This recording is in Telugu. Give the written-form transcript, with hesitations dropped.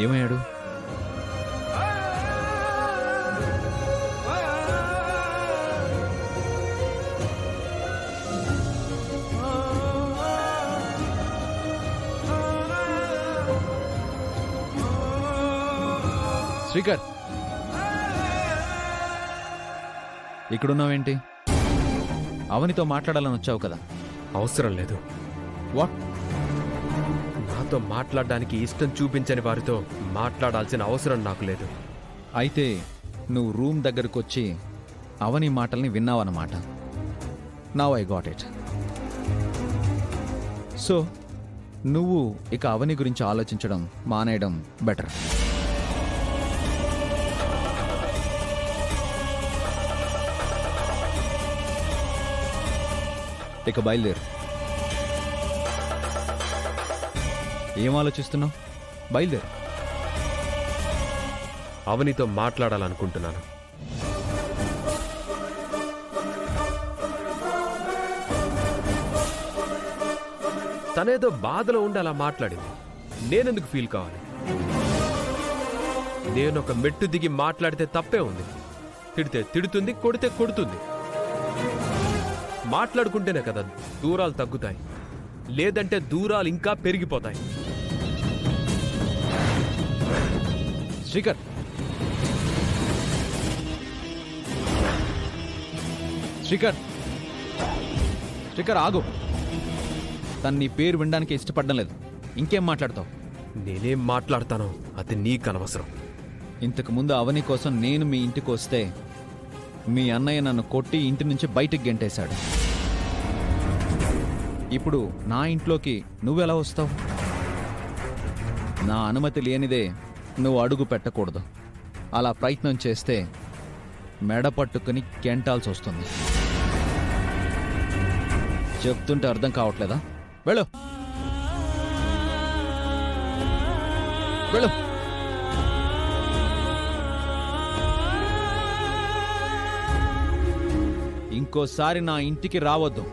ఏమయ్యాడు? శ్రీకర్, ఇక్కడున్నావేంటి? అవనితో మాట్లాడాలని వచ్చావు కదా. అవసరం లేదు. వాట్? నాతో మాట్లాడడానికి ఇష్టం చూపించని వారితో మాట్లాడాల్సిన అవసరం నాకు లేదు. అయితే నువ్వు రూమ్ దగ్గరకు వచ్చి అవని మాటల్ని విన్నావన్నమాట. Now I got it. So నువ్వు ఇక అవని గురించి ఆలోచించడం మానేయడం బెటర్. ఇక బయలుదేరు. ఏం ఆలోచిస్తున్నావు? బయలుదేరు. అవనితో మాట్లాడాలనుకుంటున్నాను. తనేదో బాధలో ఉండి అలా మాట్లాడింది. నేనెందుకు ఫీల్ కావాలి? నేనొక మెట్టు దిగి మాట్లాడితే తప్పే ఉంది. తిడితే తిడుతుంది, కొడితే కొడుతుంది. మాట్లాడుకుంటేనే కదా దూరాలు తగ్గుతాయి, లేదంటే దూరాలు ఇంకా పెరిగిపోతాయి. శ్రీకర్, శ్రీకర్, శ్రీకర్ ఆగు. తను నీ పేరు వినడానికి ఇష్టపడడం లేదు. ఇంకేం మాట్లాడతావు? నేనేం మాట్లాడతానో అది నీకు అనవసరం. ఇంతకు ముందు అవని కోసం నేను మీ ఇంటికి వస్తే మీ అన్నయ్య నన్ను కొట్టి ఇంటి నుంచి బయటికి గెంటేశాడు. ఇప్పుడు నా ఇంట్లోకి నువ్వెలా వస్తావు? నా అనుమతి లేనిదే నువ్వు అడుగు పెట్టకూడదు. అలా ప్రయత్నం చేస్తే మెడ పట్టుకుని గెంటాల్సి వస్తుంది. చెప్తుంటే అర్థం కావట్లేదా? వెళ్ళు, వెళ్ళు. ఇంకోసారి నా ఇంటికి రావద్దు.